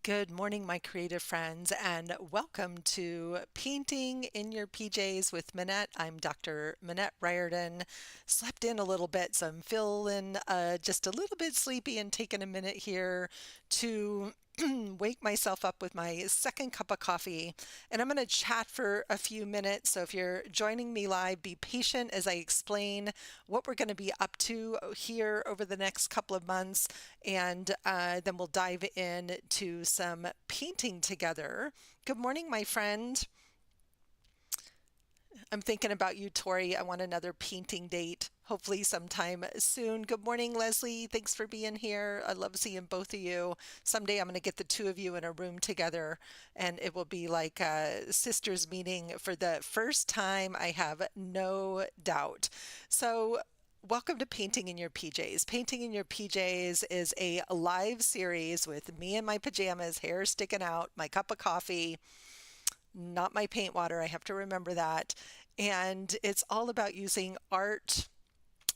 Good morning, my creative friends, and welcome to Painting in Your PJs with Minette. I'm Dr. Minette Riordan. Slept in a little bit, so I'm feeling just a little bit sleepy and taking a minute here to wake myself up with my second cup of coffee. And I'm going to chat for a few minutes. So if you're joining me live, be patient as I explain what we're going to be up to here over the next couple of months. And then we'll dive in to some painting together. Good morning, my friend. I'm thinking about you, Tori. I want another painting date, hopefully sometime soon. Good morning, Leslie. Thanks for being here. I love seeing both of you. Someday I'm going to get the two of you in a room together, and it will be like a sisters meeting for the first time, I have no doubt. So, welcome to Painting in Your PJs. Painting in Your PJs is a live series with me in my pajamas, hair sticking out, my cup of coffee, not my paint water. I have to remember that. And it's all about using art.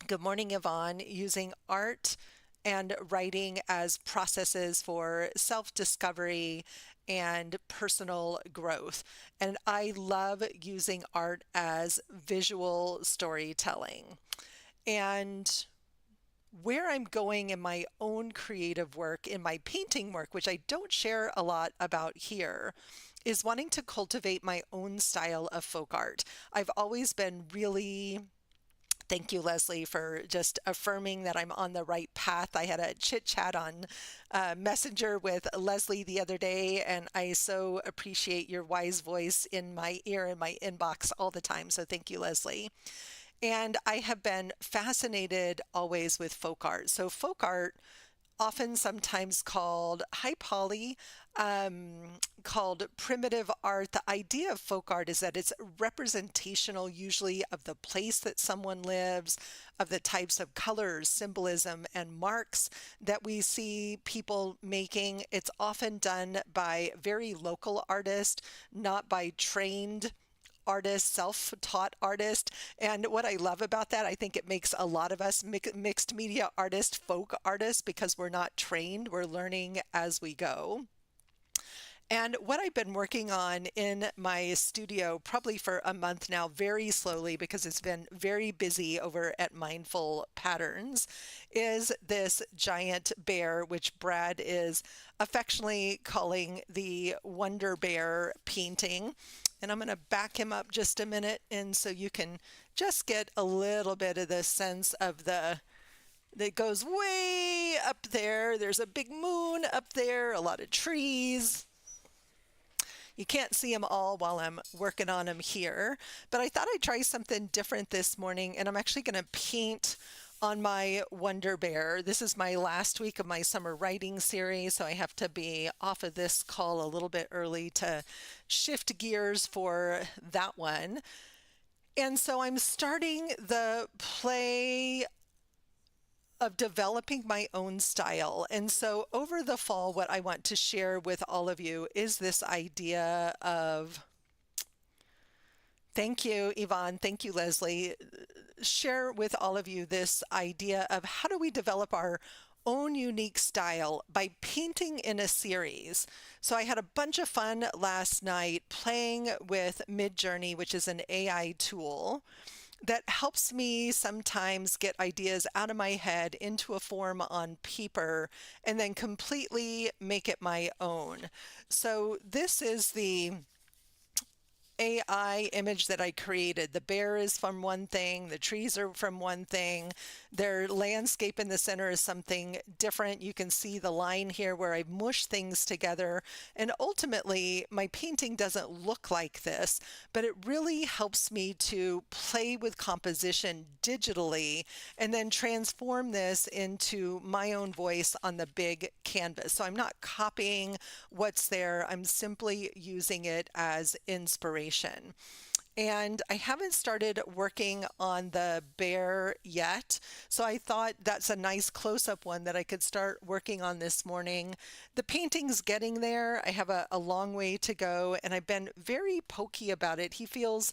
Good morning, Yvonne. Using art and writing as processes for self-discovery and personal growth. And I love using art as visual storytelling. And where I'm going in my own creative work, in my painting work, which I don't share a lot about here, is wanting to cultivate my own style of folk art. I've always been really, thank you, Leslie, for just affirming that I'm on the right path. I had a chit chat on Messenger with Leslie the other day, and I so appreciate your wise voice in my ear, in my inbox all the time. So thank you, Leslie. And I have been fascinated always with folk art. So folk art, often sometimes called, hi Polly, called primitive art. The idea of folk art is that it's representational usually of the place that someone lives, of the types of colors, symbolism, and marks that we see people making. It's often done by very local artists, not by trained artist, self-taught artist. And what I love about that, I think it makes a lot of us mixed media artists, folk artists, because we're not trained, we're learning as we go. And what I've been working on in my studio probably for a month now, very slowly because it's been very busy over at Mindful Patterns, is this giant bear, which Brad is affectionately calling the Wonder Bear painting. And I'm going to back him up just a minute, and so you can just get a little bit of the sense of that goes way up there. There's a big moon up there, a lot of trees. You can't see them all while I'm working on them here, but I thought I'd try something different this morning, and I'm actually going to paint on my Wonder Bear. This is my last week of my summer writing series, so I have to be off of this call a little bit early to shift gears for that one. And so I'm starting the play of developing my own style. And so over the fall, what I want to share with all of you is this idea of, thank you, Yvonne, thank you, Leslie, share with all of you this idea of how do we develop our own unique style by painting in a series. So I had a bunch of fun last night playing with Midjourney, which is an AI tool that helps me sometimes get ideas out of my head into a form on paper and then completely make it my own. So this is the AI image that I created. The bear is from one thing, the trees are from one thing, their landscape in the center is something different. You can see the line here where I mush things together, and ultimately my painting doesn't look like this, but it really helps me to play with composition digitally and then transform this into my own voice on the big canvas. So I'm not copying what's there, I'm simply using it as inspiration. And I haven't started working on the bear yet, so I thought that's a nice close-up one that I could start working on this morning. The painting's getting there. I have a long way to go, and I've been very pokey about it. He feels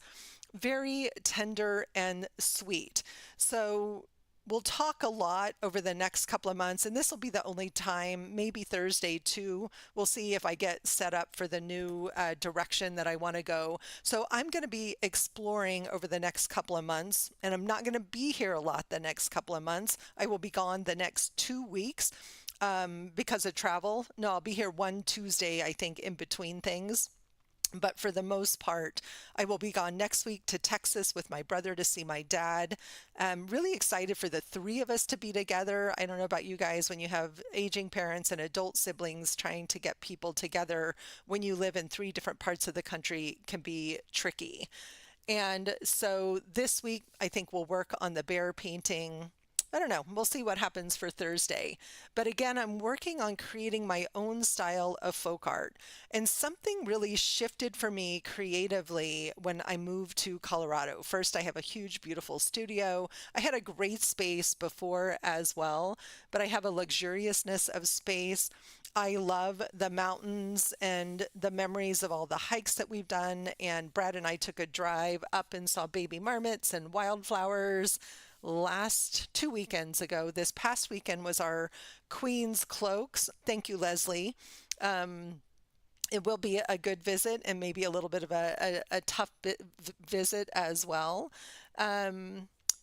very tender and sweet. So we'll talk a lot over the next couple of months, and this will be the only time, maybe Thursday too. We'll see if I get set up for the new direction that I want to go. So I'm going to be exploring over the next couple of months, and I'm not going to be here a lot the next couple of months. I will be gone the next 2 weeks because of travel. No, I'll be here one Tuesday, I think, in between things. But for the most part, I will be gone next week to Texas with my brother to see my dad. I'm really excited for the three of us to be together. I don't know about you guys, when you have aging parents and adult siblings, trying to get people together when you live in three different parts of the country can be tricky. And so this week, I think we'll work on the bear painting. I don't know. We'll see what happens for Thursday. But again, I'm working on creating my own style of folk art. And something really shifted for me creatively when I moved to Colorado. First, I have a huge, beautiful studio. I had a great space before as well, but I have a luxuriousness of space. I love the mountains and the memories of all the hikes that we've done. And Brad and I took a drive up and saw baby marmots and wildflowers last 2 weekends ago. This past weekend was our Queen's Cloaks. Thank you, Leslie. It will be a good visit and maybe a little bit of a tough visit as well.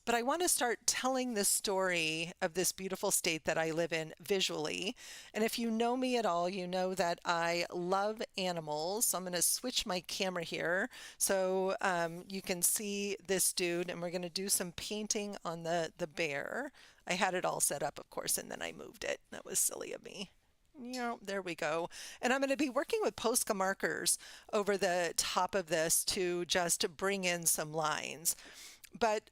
But I want to start telling the story of this beautiful state that I live in visually. And if you know me at all, you know that I love animals. So I'm going to switch my camera here so you can see this dude, and we're going to do some painting on the bear. I had it all set up, of course, and then I moved it. That was silly of me. Yeah, there we go. And I'm going to be working with Posca markers over the top of this to just bring in some lines. But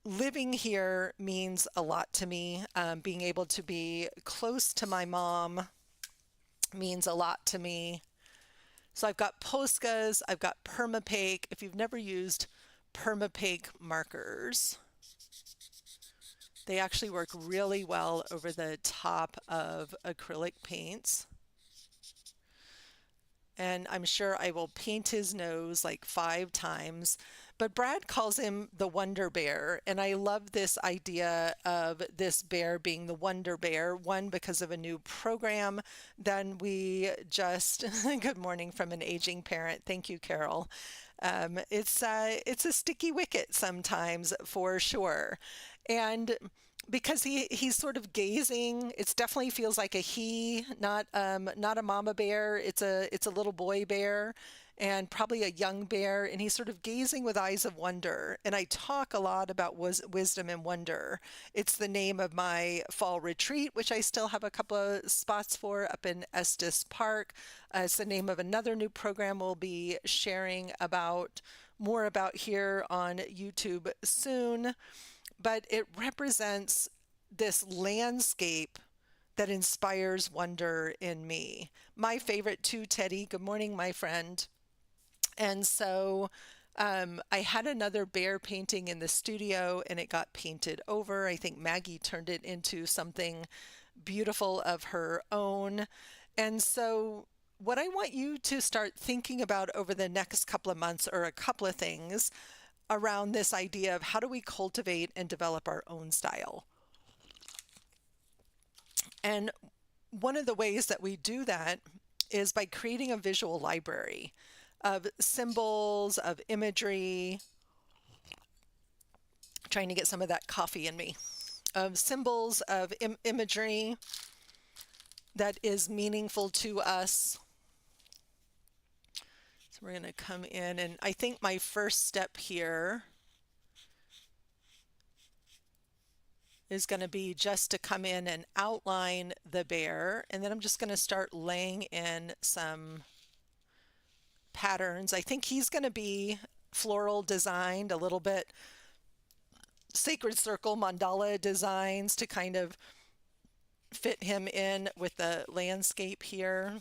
living here means a lot to me. Being able to be close to my mom means a lot to me. So I've got Poscas, I've got permapaque. If you've never used permapaque markers, they actually work really well over the top of acrylic paints. And I'm sure I will paint his nose like 5 times. But Brad calls him the Wonder Bear, and I love this idea of this bear being the Wonder Bear. One, because of a new program. Then we just, good morning from an aging parent. Thank you, Carol. It's a sticky wicket sometimes, for sure. And because he's sort of gazing, it definitely feels like a he, not a mama bear. It's a little boy bear, and probably a young bear, and he's sort of gazing with eyes of wonder. And I talk a lot about wisdom and wonder. It's the name of my fall retreat, which I still have a couple of spots for up in Estes Park. It's the name of another new program we'll be sharing more about here on YouTube soon. But it represents this landscape that inspires wonder in me. My favorite too, Teddy. Good morning, my friend. And so I had another bear painting in the studio and it got painted over. I think Maggie turned it into something beautiful of her own. And so what I want you to start thinking about over the next couple of months are a couple of things around this idea of how do we cultivate and develop our own style. And one of the ways that we do that is by creating a visual library of symbols, of imagery, trying to get some of that coffee in me, of symbols, of imagery that is meaningful to us. So we're going to come in, and I think my first step here is going to be just to come in and outline the bear, and then I'm just going to start laying in some patterns. I think he's going to be floral designed, a little bit sacred circle mandala designs to kind of fit him in with the landscape here.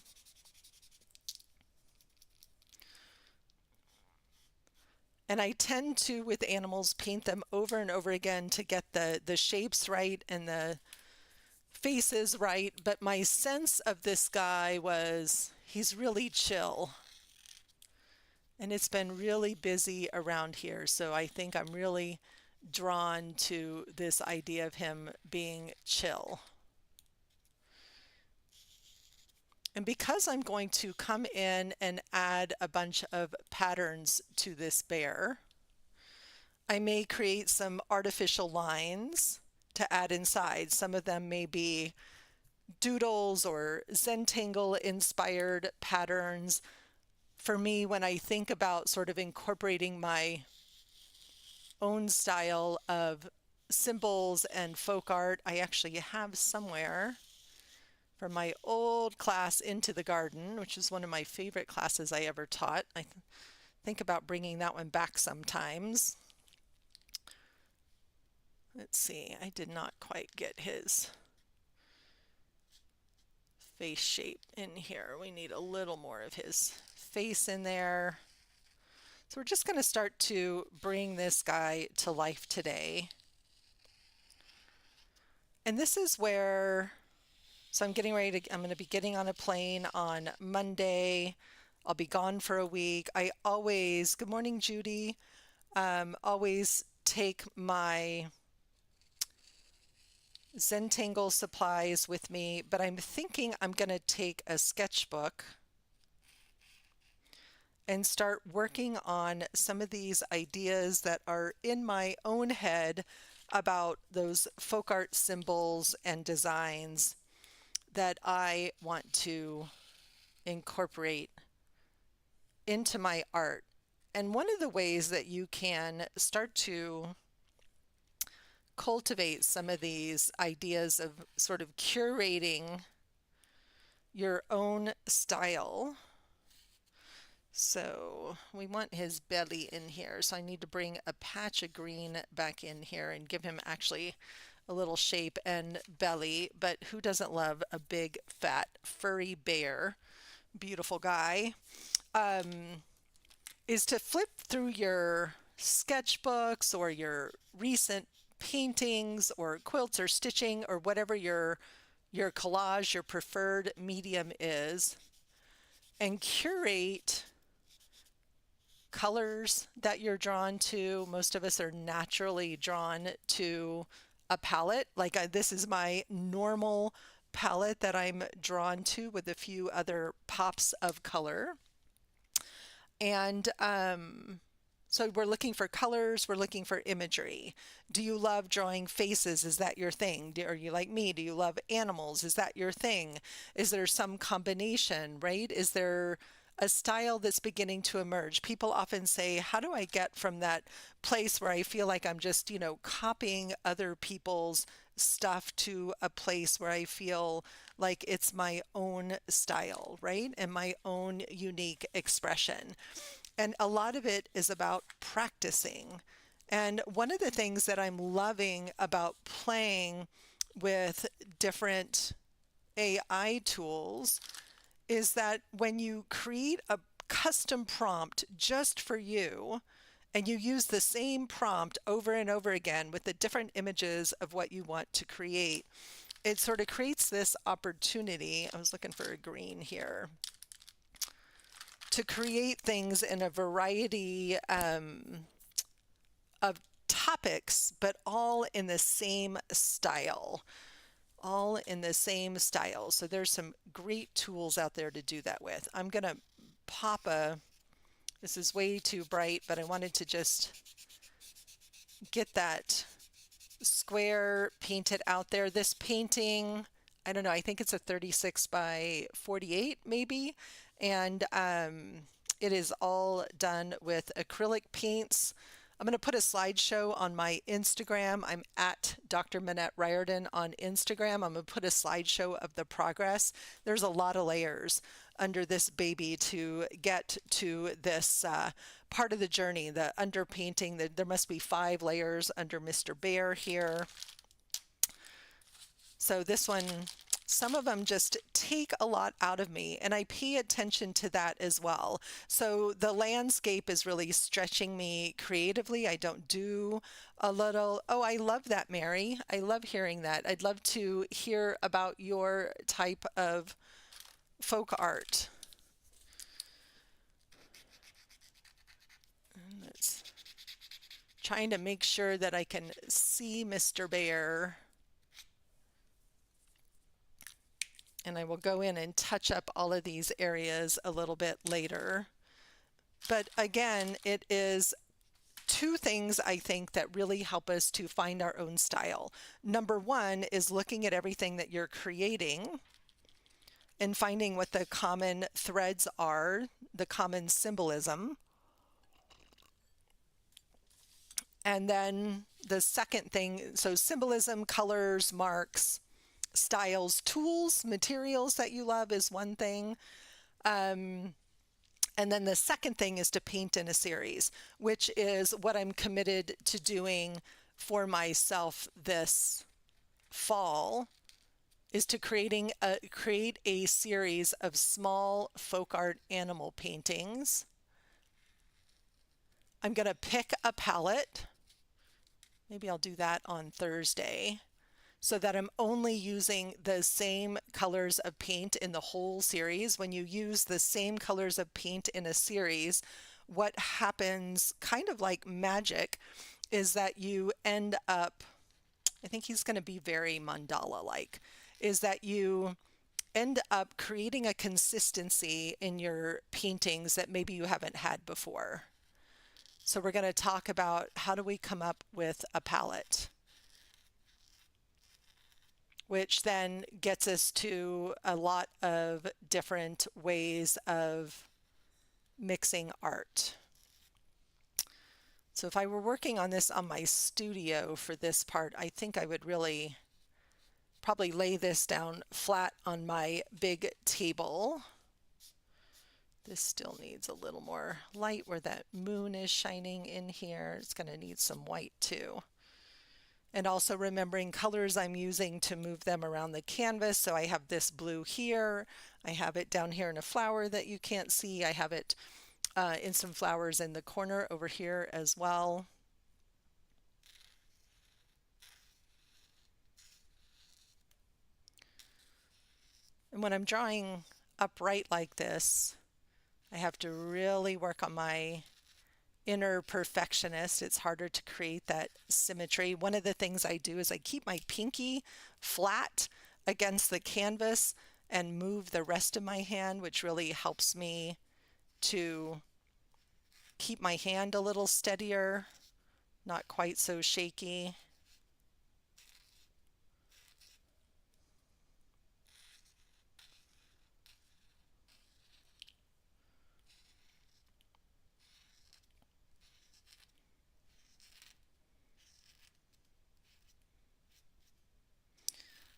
And I tend to, with animals, paint them over and over again to get the shapes right and the faces right. But my sense of this guy was he's really chill. And it's been really busy around here. So I think I'm really drawn to this idea of him being chill. And because I'm going to come in and add a bunch of patterns to this bear, I may create some artificial lines to add inside. Some of them may be doodles or zentangle inspired patterns. For me, when I think about sort of incorporating my own style of symbols and folk art, I actually have somewhere from my old class Into the Garden, which is one of my favorite classes I ever taught. I think about bringing that one back sometimes. Let's see, I did not quite get his face shape in here. We need a little more of his face in there. So we're just going to start to bring this guy to life today. And this is where, so I'm getting ready to, I'm going to be getting on a plane on Monday. I'll be gone for a week. I always, good morning, Judy, always take my Zentangle supplies with me, but I'm thinking I'm going to take a sketchbook and start working on some of these ideas that are in my own head about those folk art symbols and designs that I want to incorporate into my art. And one of the ways that you can start to cultivate some of these ideas of sort of curating your own style. So we want his belly in here. So I need to bring a patch of green back in here and give him actually a little shape and belly. But who doesn't love a big, fat, furry bear? Beautiful guy. Is to flip through your sketchbooks or your recent paintings or quilts or stitching or whatever your collage, your preferred medium is, and curate colors that you're drawn to. Most of us are naturally drawn to a palette. Like this is my normal palette that I'm drawn to with a few other pops of color. And so we're looking for colors, we're looking for imagery. Do you love drawing faces? Is that your thing? Are you like me? Do you love animals? Is that your thing? Is there some combination, right? Is there a style that's beginning to emerge? People often say, how do I get from that place where I feel like I'm just, copying other people's stuff to a place where I feel like it's my own style, right? And my own unique expression. And a lot of it is about practicing. And one of the things that I'm loving about playing with different AI tools is that when you create a custom prompt just for you, and you use the same prompt over and over again with the different images of what you want to create, it sort of creates this opportunity. I was looking for a green here. To create things in a variety of topics, but all in the same style. All in the same style. So there's some great tools out there to do that with. I'm going to pop this is way too bright, but I wanted to just get that square painted out there. This painting, I don't know, I think it's a 36 by 48 maybe. And it is all done with acrylic paints. I'm going to put a slideshow on my Instagram. I'm at Dr. Minette Riordan on Instagram. I'm going to put a slideshow of the progress. There's a lot of layers under this baby to get to this part of the journey, the underpainting. There must be 5 layers under Mr. Bear here. So this one, some of them just take a lot out of me, and I pay attention to that as well. So the landscape is really stretching me creatively. I don't do a little, oh, I love that, Mary. I love hearing that. I'd love to hear about your type of folk art. And let's trying to make sure that I can see Mr. Bear. And I will go in and touch up all of these areas a little bit later. But again, it is two things I think that really help us to find our own style. Number one is looking at everything that you're creating and finding what the common threads are, the common symbolism. And then the second thing, so symbolism, colors, marks, styles, tools, materials that you love is one thing. And then the second thing is to paint in a series, which is what I'm committed to doing for myself this fall, is to create a series of small folk art animal paintings. I'm going to pick a palette. Maybe I'll do that on Thursday, so that I'm only using the same colors of paint in the whole series. When you use the same colors of paint in a series, what happens, kind of like magic, is that you end up, I think he's going to be very mandala-like, is that you end up creating a consistency in your paintings that maybe you haven't had before. So we're going to talk about how do we come up with a palette, which then gets us to a lot of different ways of mixing art. So if I were working on this on my studio for this part, I think I would really probably lay this down flat on my big table. This still needs a little more light where that moon is shining in here. It's going to need some white too. And also remembering colors I'm using to move them around the canvas. So I have this blue here. I have it down here in a flower that you can't see. I have it in some flowers in the corner over here as well. And when I'm drawing upright like this, I have to really work on my inner perfectionist. It's harder to create that symmetry. One of the things I do is I keep my pinky flat against the canvas and move the rest of my hand, which really helps me to keep my hand a little steadier, not quite so shaky.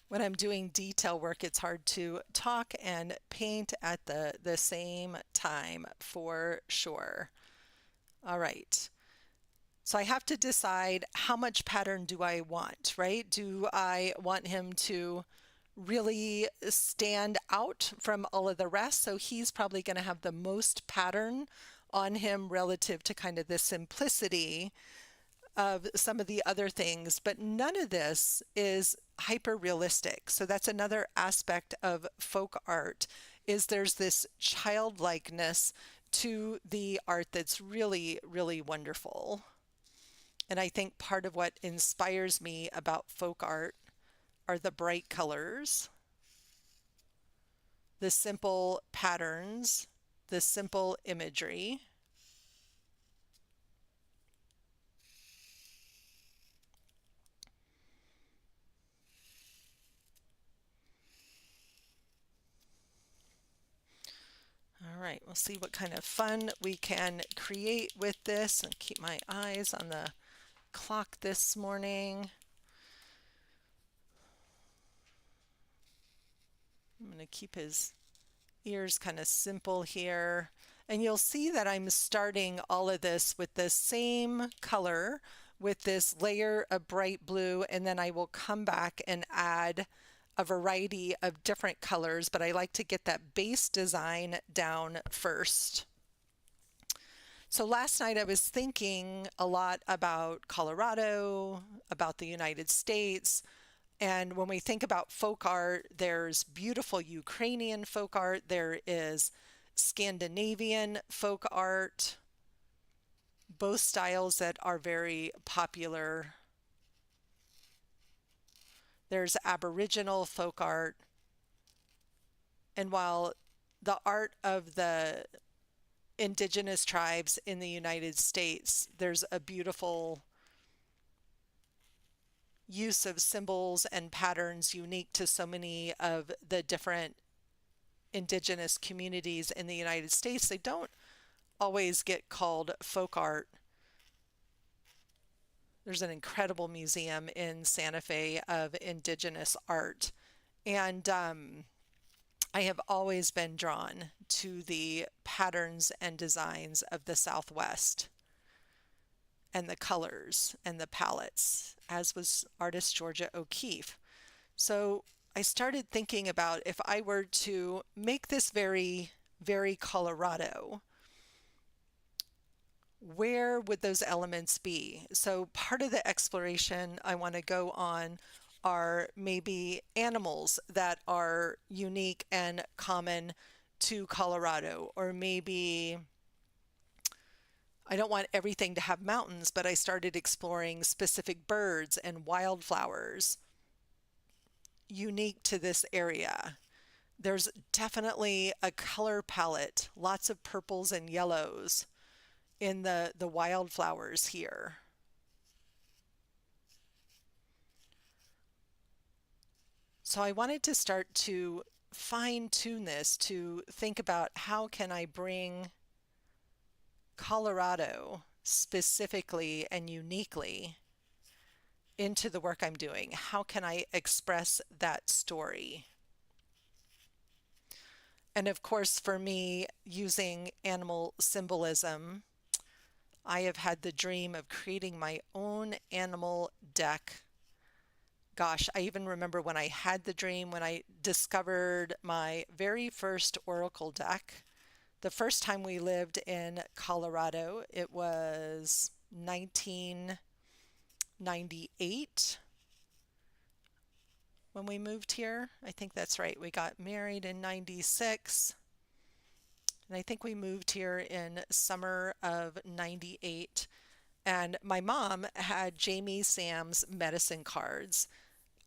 When I'm doing detail work, it's hard to talk and paint at the same time, for sure. All right. So I have to decide how much pattern do I want, right? Do I want him to really stand out from all of the rest? So he's probably going to have the most pattern on him relative to kind of the simplicity of some of the other things, but none of this is hyper realistic. So that's another aspect of folk art, is there's this childlikeness to the art that's really, really wonderful. And I think part of what inspires me about folk art are the bright colors, the simple patterns, the simple imagery. All right, we'll see what kind of fun we can create with this, and keep my eyes on the clock this morning. I'm going to keep his ears kind of simple here. And you'll see that I'm starting all of this with the same color, with this layer of bright blue, and then I will come back and add a variety of different colors, but I like to get that base design down first. So last night I was thinking a lot about Colorado, about the United States, and when we think about folk art, there's beautiful Ukrainian folk art, there is Scandinavian folk art, both styles that are very popular. There's Aboriginal folk art, and while the art of the indigenous tribes in the United States, there's a beautiful use of symbols and patterns unique to so many of the different indigenous communities in the United States. They don't always get called folk art. There's an incredible museum in Santa Fe of indigenous art. And I have always been drawn to the patterns and designs of the Southwest and the colors and the palettes, as was artist Georgia O'Keeffe. So I started thinking about if I were to make this very, very Colorado, where would those elements be? So part of the exploration I want to go on are maybe animals that are unique and common to Colorado, or maybe I don't want everything to have mountains, but I started exploring specific birds and wildflowers unique to this area. There's definitely a color palette, lots of purples and yellows in the wildflowers here. So I wanted to start to fine tune this, to think about how can I bring Colorado specifically and uniquely into the work I'm doing. How can I express that story? And of course, for me, using animal symbolism, I have had the dream of creating my own animal deck. Gosh, I even remember when I had the dream, when I discovered my very first oracle deck. The first time we lived in Colorado, it was 1998 when we moved here. I think that's right. We got married in 96, and I think we moved here in summer of 98. And my mom had Jamie Sam's medicine cards.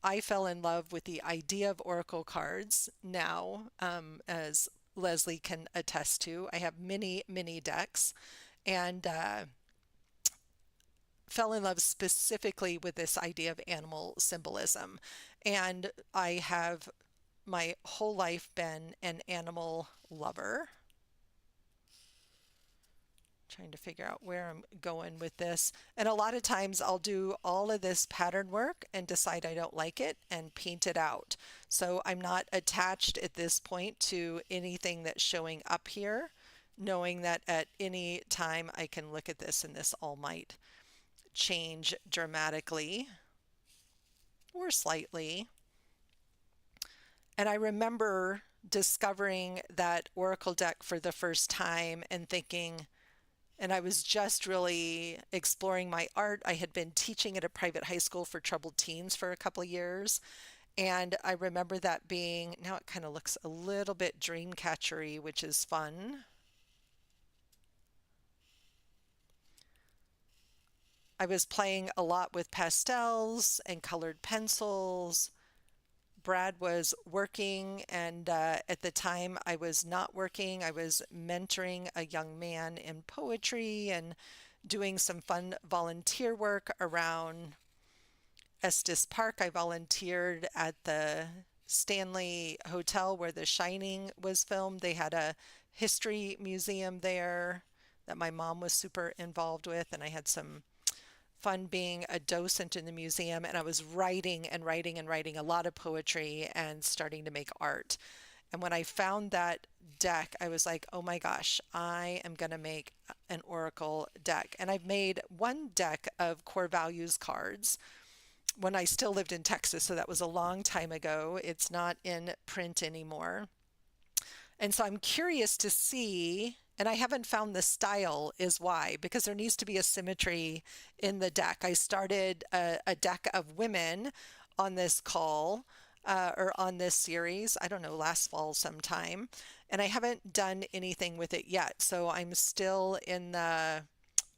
I fell in love with the idea of oracle cards now, as Leslie can attest to. I have many, many decks, and fell in love specifically with this idea of animal symbolism. And I have my whole life been an animal lover. Trying to figure out where I'm going with this. And a lot of times I'll do all of this pattern work and decide I don't like it and paint it out. So I'm not attached at this point to anything that's showing up here, knowing that at any time I can look at this and this all might change dramatically or slightly. And I remember discovering that oracle deck for the first time and thinking, and I was just really exploring my art. I had been teaching at a private high school for troubled teens for a couple of years. And I remember that being, now it kind of looks a little bit dream catchery, which is fun. I was playing a lot with pastels and colored pencils. Brad was working, and at the time I was not working. I was mentoring a young man in poetry and doing some fun volunteer work around Estes Park. I volunteered at the Stanley Hotel where The Shining was filmed. They had a history museum there that my mom was super involved with, and I had some fun being a docent in the museum, and I was writing and writing and writing a lot of poetry and starting to make art. And when I found that deck, I was like, oh my gosh, I am going to make an oracle deck. And I've made one deck of core values cards when I still lived in Texas, so that was a long time ago. It's not in print anymore. And so I'm curious to see, and I haven't found the style is why, because there needs to be a symmetry in the deck. I started a deck of women on this call, or on this series, I don't know, last fall sometime, and I haven't done anything with it yet. So I'm still in the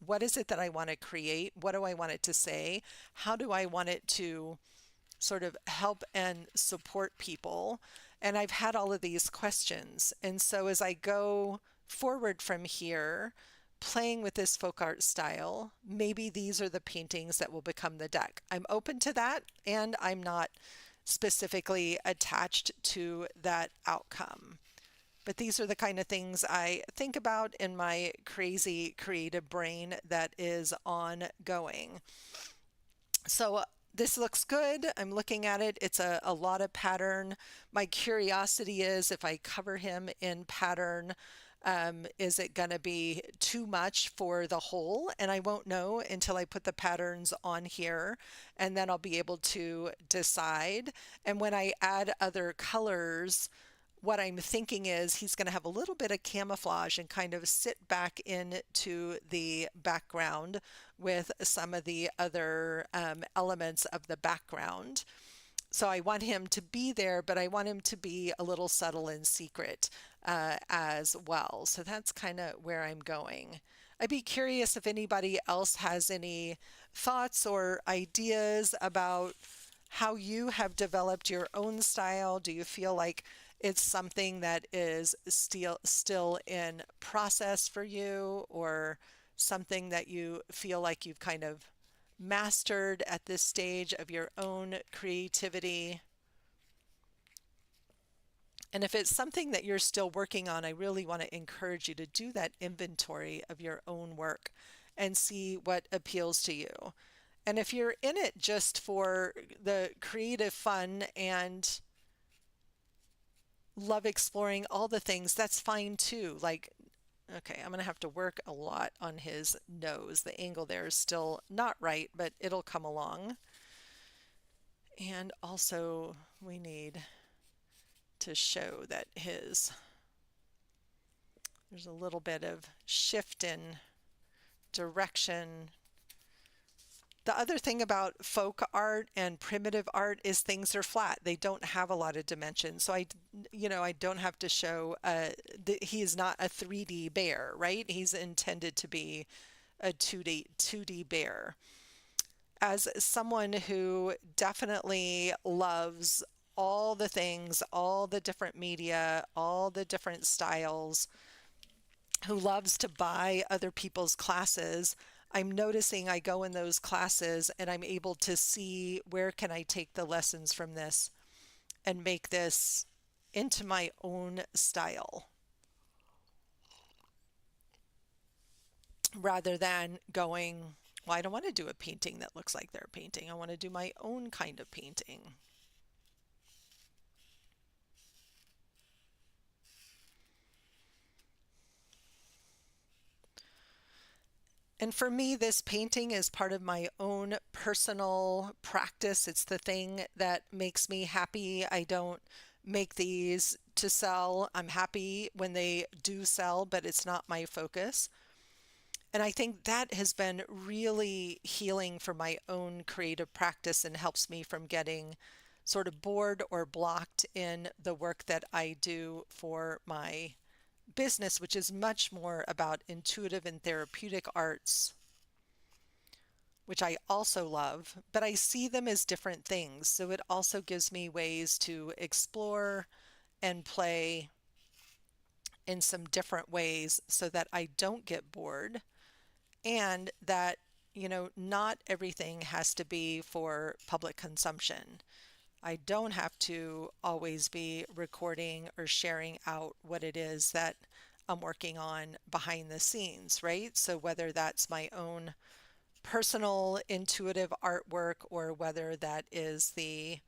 What is it that I want to create? What do I want it to say? How do I want it to sort of help and support people? And I've had all of these questions. And so as I go forward from here, playing with this folk art style, maybe these are the paintings that will become the deck. I'm open to that, and I'm not specifically attached to that outcome. But these are the kind of things I think about in my crazy creative brain that is ongoing. So this looks good. I'm looking at it. It's a lot of pattern. My curiosity is if I cover him in pattern, is it going to be too much for the whole? And I won't know until I put the patterns on here, and then I'll be able to decide. And when I add other colors, what I'm thinking is he's going to have a little bit of camouflage and kind of sit back into the background with some of the other elements of the background. So I want him to be there, but I want him to be a little subtle and secret as well. So that's kind of where I'm going. I'd be curious if anybody else has any thoughts or ideas about how you have developed your own style. Do you feel like it's something that is still in process for you, or something that you feel like you've kind of mastered at this stage of your own creativity? And if it's something that you're still working on, I really want to encourage you to do that inventory of your own work and see what appeals to you. And if you're in it just for the creative fun and love exploring all the things, that's fine too. Like, okay, I'm going to have to work a lot on his nose. The angle there is still not right, but it'll come along. And also, we need to show that there's a little bit of shift in direction. The other thing about folk art and primitive art is things are flat. They don't have a lot of dimension. So I don't have to show, he is not a 3D bear, right? He's intended to be a 2D bear. As someone who definitely loves all the things, all the different media, all the different styles, who loves to buy other people's classes, I'm noticing I go in those classes and I'm able to see where can I take the lessons from this and make this into my own style, rather than going, well, I don't want to do a painting that looks like their painting. I want to do my own kind of painting. And for me, this painting is part of my own personal practice. It's the thing that makes me happy. I don't make these to sell. I'm happy when they do sell, but it's not my focus. And I think that has been really healing for my own creative practice and helps me from getting sort of bored or blocked in the work that I do for my business, which is much more about intuitive and therapeutic arts, which I also love, but I see them as different things. So it also gives me ways to explore and play in some different ways so that I don't get bored, and that, not everything has to be for public consumption. I don't have to always be recording or sharing out what it is that I'm working on behind the scenes, right? So whether that's my own personal intuitive artwork or whether that is the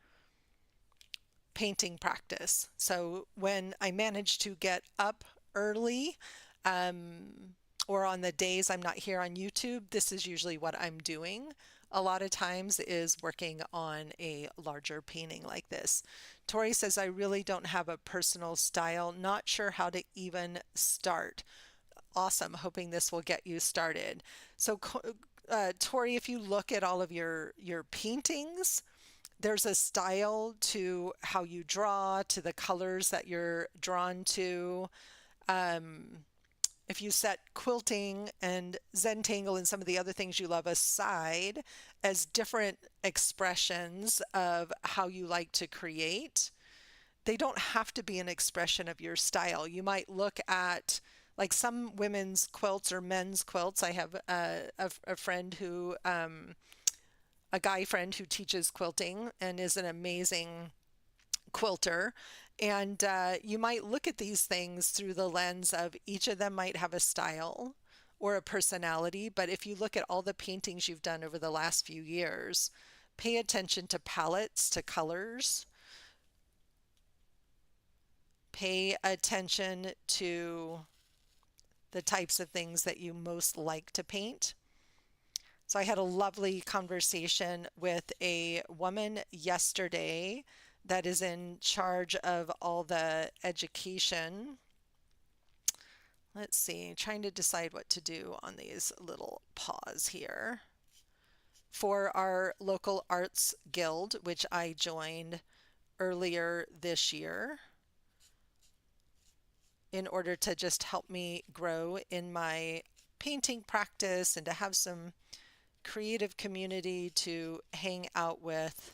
painting practice. So when I manage to get up early, or on the days I'm not here on YouTube, this is usually what I'm doing. A lot of times is working on a larger painting like this. Tori says, I really don't have a personal style, not sure how to even start. Awesome, hoping this will get you started. So Tori, if you look at all of your paintings, there's a style to how you draw, to the colors that you're drawn to. Um, if you set quilting and zentangle and some of the other things you love aside as different expressions of how you like to create, they don't have to be an expression of your style. You might look at like some women's quilts or men's quilts. I have a friend who, a guy friend who teaches quilting and is an amazing quilter. And you might look at these things through the lens of each of them might have a style or a personality. But if you look at all the paintings you've done over the last few years, pay attention to palettes, to colors, pay attention to the types of things that you most like to paint. So I had a lovely conversation with a woman yesterday that is in charge of all the education. Let's see, trying to decide what to do on these little paws here. For our local arts guild, which I joined earlier this year in order to just help me grow in my painting practice and to have some creative community to hang out with.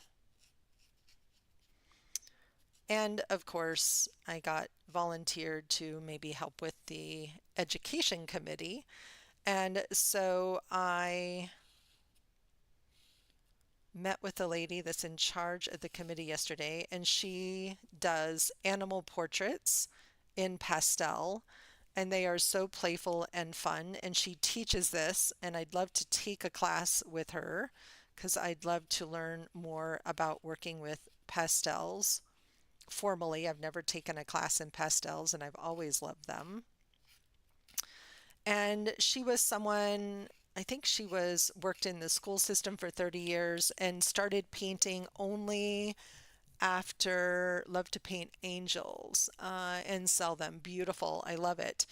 And of course, I got volunteered to maybe help with the education committee. And so I met with the lady that's in charge of the committee yesterday, and she does animal portraits in pastel, and they are so playful and fun. And she teaches this, and I'd love to take a class with her because I'd love to learn more about working with pastels formally. I've never taken a class in pastels, and I've always loved them. And she was someone, I think she was worked in the school system for 30 years and started painting only after, love to paint angels and sell them. Beautiful. I love it.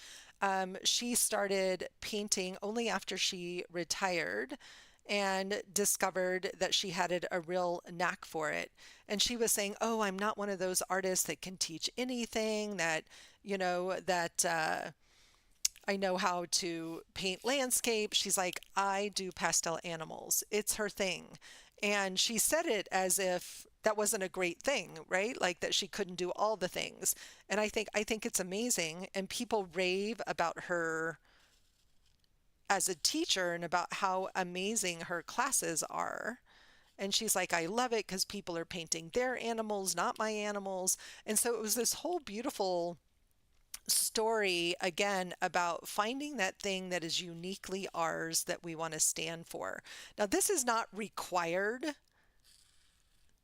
She started painting only after she retired and discovered that she had a real knack for it. And she was saying, "Oh, I'm not one of those artists that can teach anything, that, that I know how to paint landscape." She's like, "I do pastel animals." It's her thing. And she said it as if that wasn't a great thing, right? Like that she couldn't do all the things. And I think it's amazing. And people rave about her as a teacher and about how amazing her classes are. And she's like, "I love it because people are painting their animals, not my animals." And so it was this whole beautiful story again about finding that thing that is uniquely ours that we want to stand for. Now, this is not required.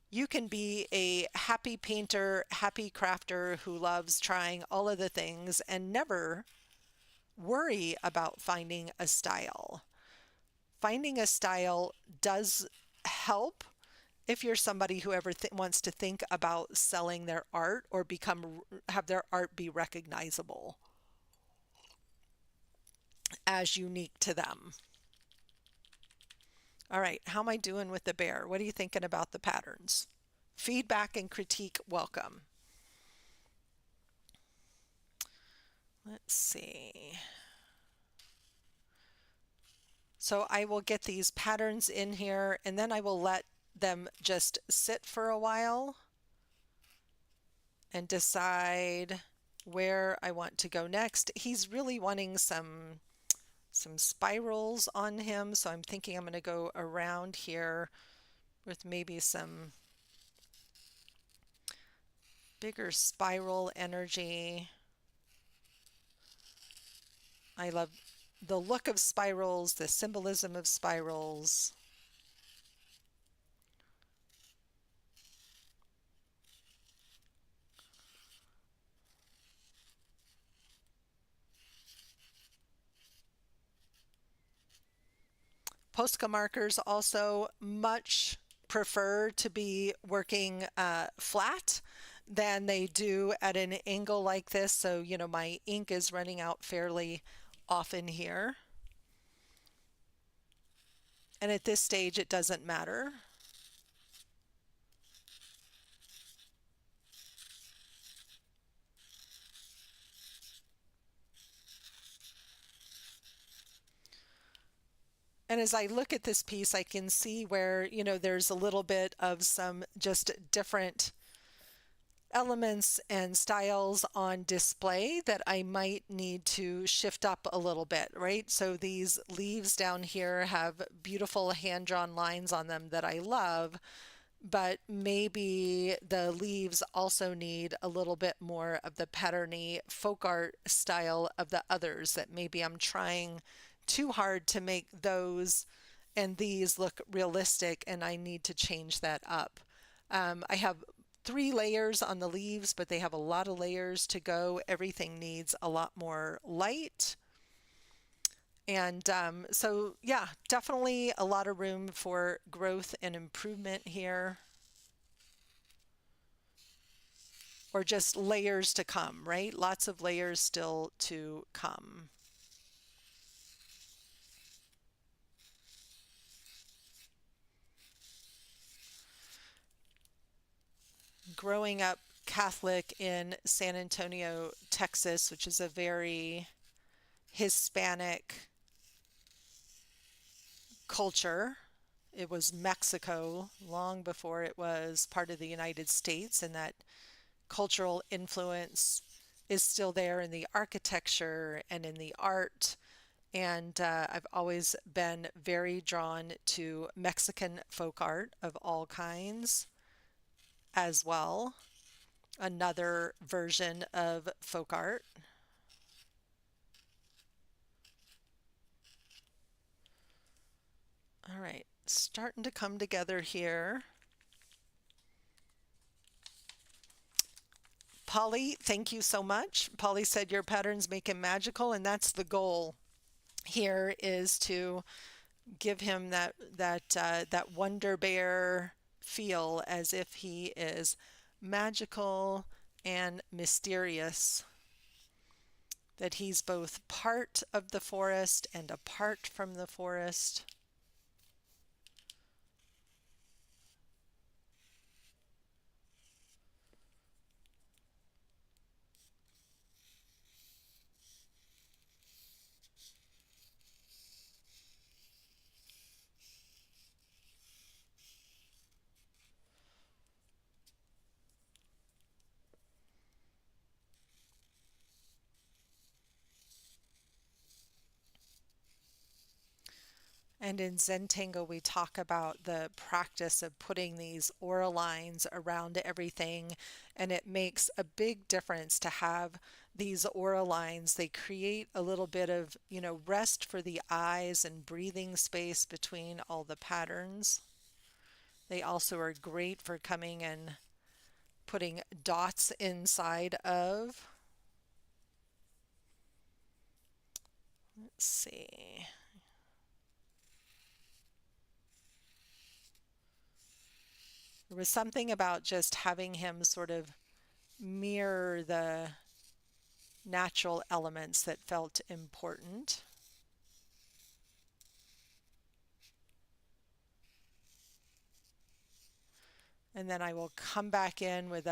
You can be a happy painter, happy crafter who loves trying all of the things and never worry about finding a style. Finding a style does help if you're somebody who ever wants to think about selling their art or have their art be recognizable as unique to them. All right, how am I doing with the bear? What are you thinking about the patterns? Feedback and critique welcome. Let's see. So I will get these patterns in here and then I will let them just sit for a while and decide where I want to go next. He's really wanting some spirals on him, so I'm thinking I'm going to go around here with maybe some bigger spiral energy. I love the look of spirals, the symbolism of spirals. Posca markers also much prefer to be working flat than they do at an angle like this. So, my ink is running out fairly often here. And at this stage, it doesn't matter. And as I look at this piece, I can see where, there's a little bit of some just different elements and styles on display that I might need to shift up a little bit, right? So these leaves down here have beautiful hand-drawn lines on them that I love, but maybe the leaves also need a little bit more of the patterny folk art style of the others, that maybe I'm trying too hard to make those and these look realistic, and I need to change that up. I have 3 layers on the leaves, but they have a lot of layers to go. Everything needs a lot more light. And so, yeah, definitely a lot of room for growth and improvement here. Or just layers to come, right? Lots of layers still to come. Growing up Catholic in San Antonio, Texas, which is a very Hispanic culture. It was Mexico long before it was part of the United States, and that cultural influence is still there in the architecture and in the art. And I've always been very drawn to Mexican folk art of all kinds as well. Another version of folk art. All right, starting to come together here. Polly, thank you so much. Polly said your patterns make him magical, and that's the goal here, is to give him that Wonder Bear feel, as if he is magical and mysterious, that he's both part of the forest and apart from the forest. And in Zentangle, we talk about the practice of putting these aura lines around everything, and it makes a big difference to have these aura lines. They create a little bit of, rest for the eyes and breathing space between all the patterns. They also are great for coming and putting dots inside of. Let's see. There was something about just having him sort of mirror the natural elements that felt important. And then I will come back in with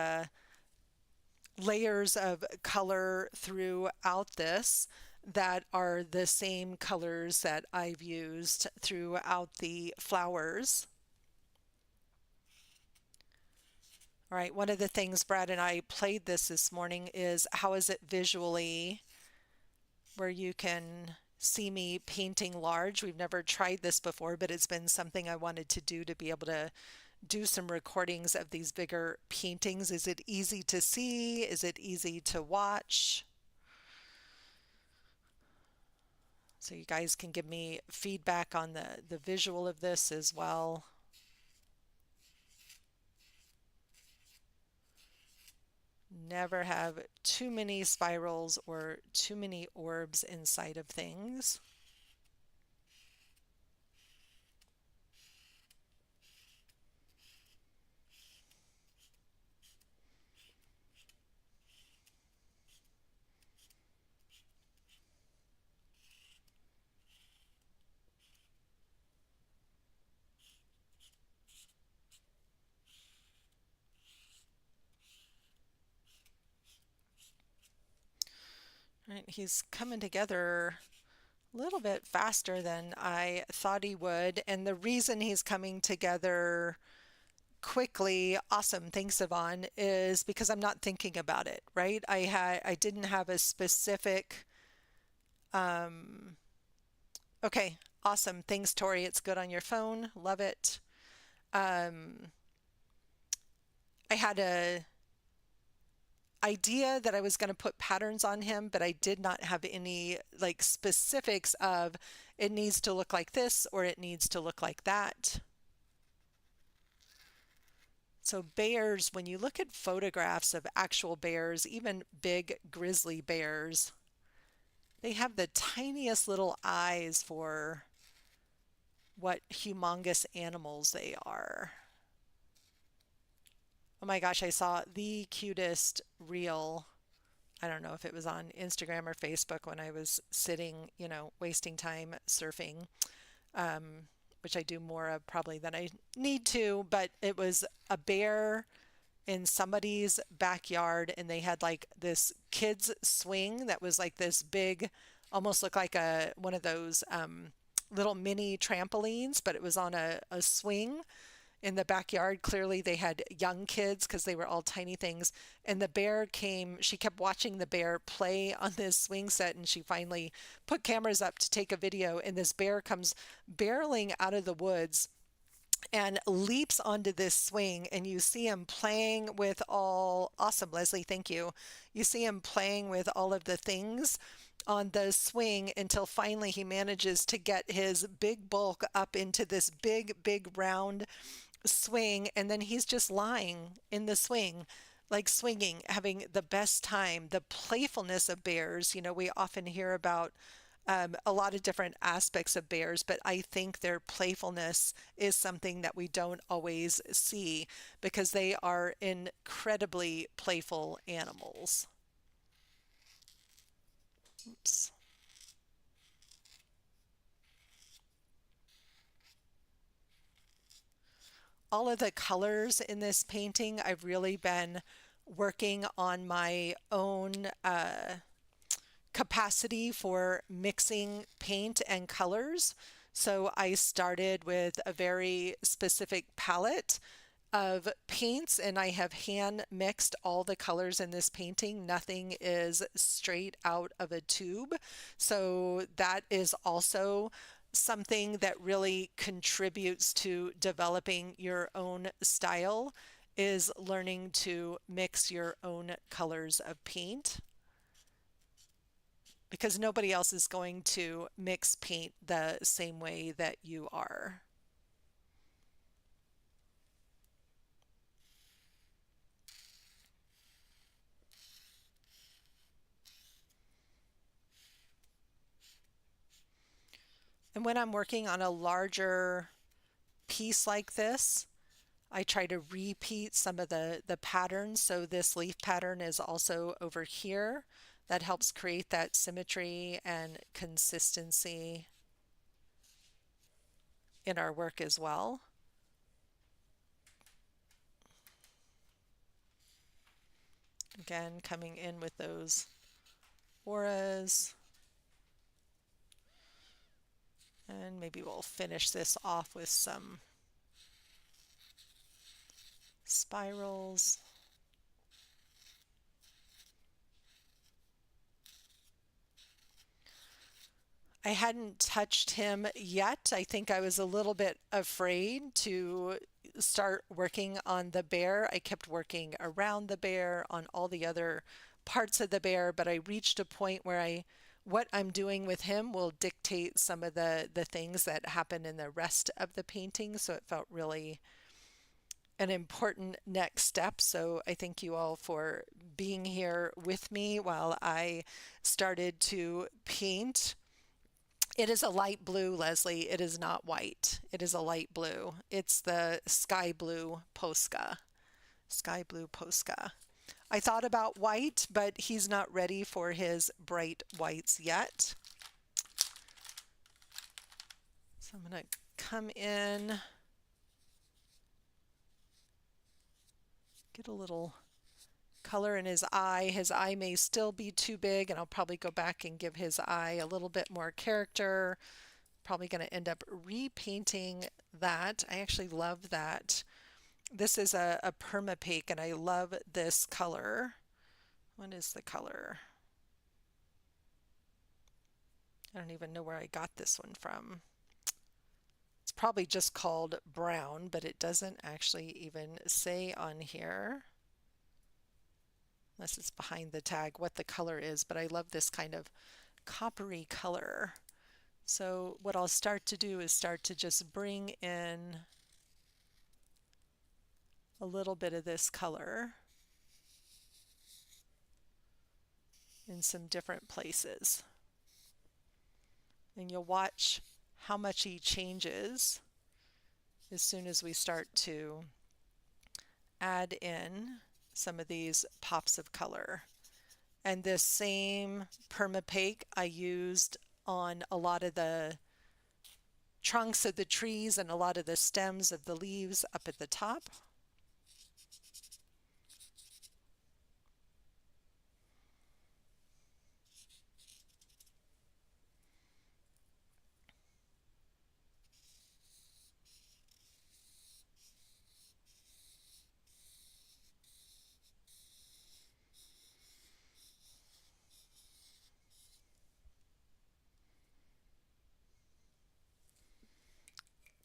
layers of color throughout this that are the same colors that I've used throughout the flowers. All right, one of the things Brad and I played this morning is how is it visually, where you can see me painting large. We've never tried this before, but it's been something I wanted to do, to be able to do some recordings of these bigger paintings. Is it easy to see? Is it easy to watch? So you guys can give me feedback on the visual of this as well. Never have too many spirals or too many orbs inside of things. Right, he's coming together A little bit faster than I thought he would. And the reason he's coming together quickly, awesome, thanks Yvonne, is because I'm not thinking about it, right? I didn't have a specific okay, awesome. Thanks, Tori. It's good on your phone. Love it. Um, I had a idea that I was going to put patterns on him, but I did not have any like specifics of it needs to look like this or it needs to look like that. So bears, when you look at photographs of actual bears, even big grizzly bears, they have the tiniest little eyes for what humongous animals they are. Oh my gosh, I saw the cutest reel. I don't know if it was on Instagram or Facebook when I was sitting, wasting time surfing, which I do more of probably than I need to, but it was a bear in somebody's backyard and they had like this kids swing that was like this big, almost looked like a one of those little mini trampolines, but it was on a swing in the backyard. Clearly they had young kids because they were all tiny things. And the bear came, she kept watching the bear play on this swing set and she finally put cameras up to take a video. And this bear comes barreling out of the woods and leaps onto this swing, and you see him playing with all, awesome, Leslie, thank you. You see him playing with all of the things on the swing until finally he manages to get his big bulk up into this big round swing, and then he's just lying in the swing, like swinging, having the best time. The playfulness of bears, we often hear about a lot of different aspects of bears, but I think their playfulness is something that we don't always see because they are incredibly playful animals. Oops. All of the colors in this painting, I've really been working on my own capacity for mixing paint and colors. So I started with a very specific palette of paints and I have hand mixed all the colors in this painting. Nothing is straight out of a tube. So that is also something that really contributes to developing your own style is learning to mix your own colors of paint because nobody else is going to mix paint the same way that you are. And when I'm working on a larger piece like this, I try to repeat some of the patterns. So this leaf pattern is also over here. That helps create that symmetry and consistency in our work as well. Again, coming in with those auras. And maybe we'll finish this off with some spirals. I hadn't touched him yet. I think I was a little bit afraid to start working on the bear. I kept working around the bear on all the other parts of the bear, but I reached a point where what I'm doing with him will dictate some of the things that happen in the rest of the painting. So it felt really an important next step. So I thank you all for being here with me while I started to paint. It is a light blue, Leslie. It is not white. It is a light blue. It's the sky blue Posca. Sky blue Posca. I thought about white, but he's not ready for his bright whites yet. So I'm going to come in, get a little color in his eye. His eye may still be too big, and I'll probably go back and give his eye a little bit more character. Probably going to end up repainting that. I actually love that. This is a permapaque, and I love this color. What is the color? I don't even know where I got this one from. It's probably just called brown, but it doesn't actually even say on here, unless it's behind the tag, what the color is. But I love this kind of coppery color. So what I'll start to do is start to just bring in a little bit of this color in some different places. And you'll watch how much he changes as soon as we start to add in some of these pops of color. And this same permapaque I used on a lot of the trunks of the trees and a lot of the stems of the leaves up at the top.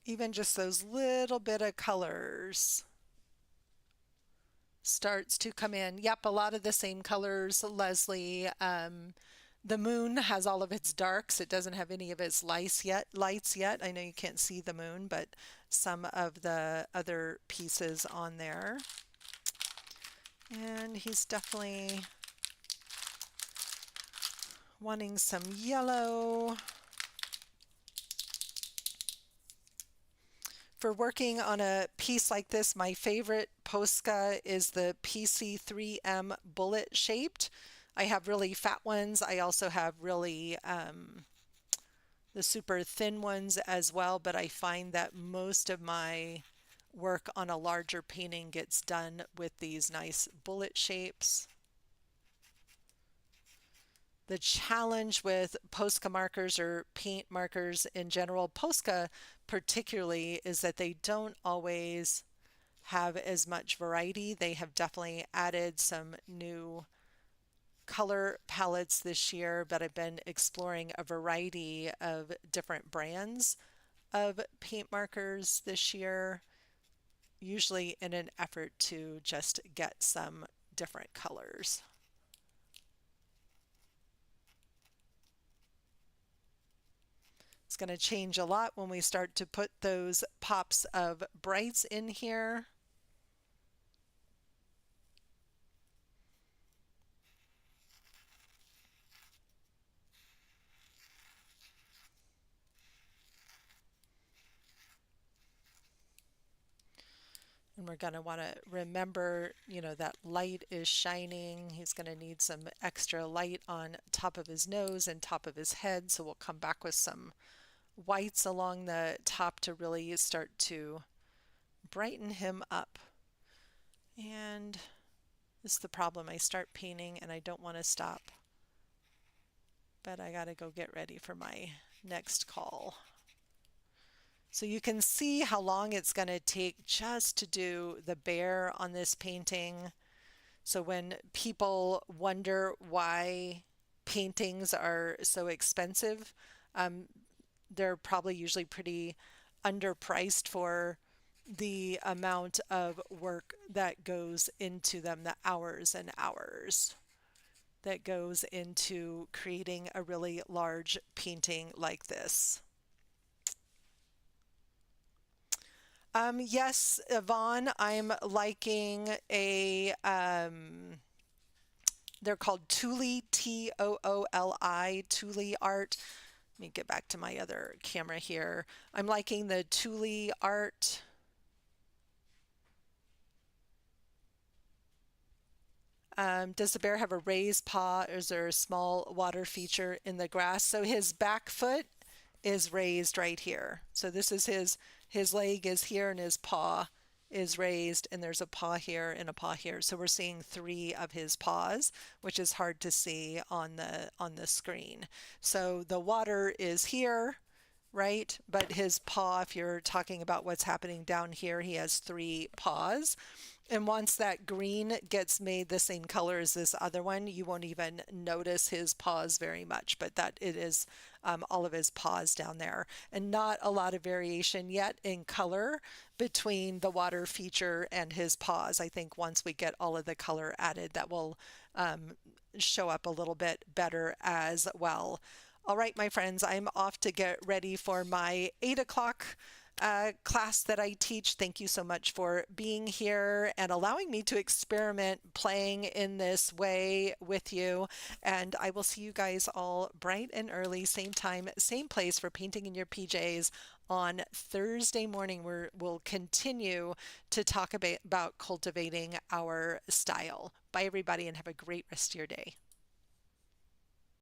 Even just those little bit of colors starts to come in. Yep, a lot of the same colors, Leslie. The moon has all of its darks. It doesn't have any of its lights yet. I know you can't see the moon, but some of the other pieces on there. And he's definitely wanting some yellow. For working on a piece like this, my favorite Posca is the PC3M bullet shaped. I have really fat ones. I also have really the super thin ones as well, but I find that most of my work on a larger painting gets done with these nice bullet shapes. The challenge with Posca markers or paint markers in general, Posca particularly, is that they don't always have as much variety. They have definitely added some new color palettes this year, but I've been exploring a variety of different brands of paint markers this year, usually in an effort to just get some different colors. It's going to change a lot when we start to put those pops of brights in here. And we're going to want to remember, that light is shining. He's going to need some extra light on top of his nose and top of his head. So we'll come back with some whites along the top to really start to brighten him up. And this is the problem. I start painting and I don't want to stop. But I got to go get ready for my next call. So you can see how long it's going to take just to do the bear on this painting. So when people wonder why paintings are so expensive, they're probably usually pretty underpriced for the amount of work that goes into them, the hours and hours that goes into creating a really large painting like this. Yes, Yvonne, I'm liking they're called Tooli, Tooli, Tooli art. Let me get back to my other camera here. I'm liking the Tooli art. Does the bear have a raised paw, or is there a small water feature in the grass? So his back foot is raised right here. So this is his leg is here and his paw is raised, and there's a paw here and a paw here. So we're seeing three of his paws, which is hard to see on the screen. So the water is here, right? But his paw, if you're talking about what's happening down here, he has three paws. And once that green gets made the same color as this other one, you won't even notice his paws very much, but that it is all of his paws down there. And not a lot of variation yet in color between the water feature and his paws. I think once we get all of the color added, that will show up a little bit better as well. All right, my friends, I'm off to get ready for my 8 o'clock class that I teach. Thank you so much for being here and allowing me to experiment playing in this way with you. And I will see you guys all bright and early, same time, same place for Painting in Your PJs on Thursday morning. We'll continue to talk about cultivating our style. Bye, everybody, and have a great rest of your day.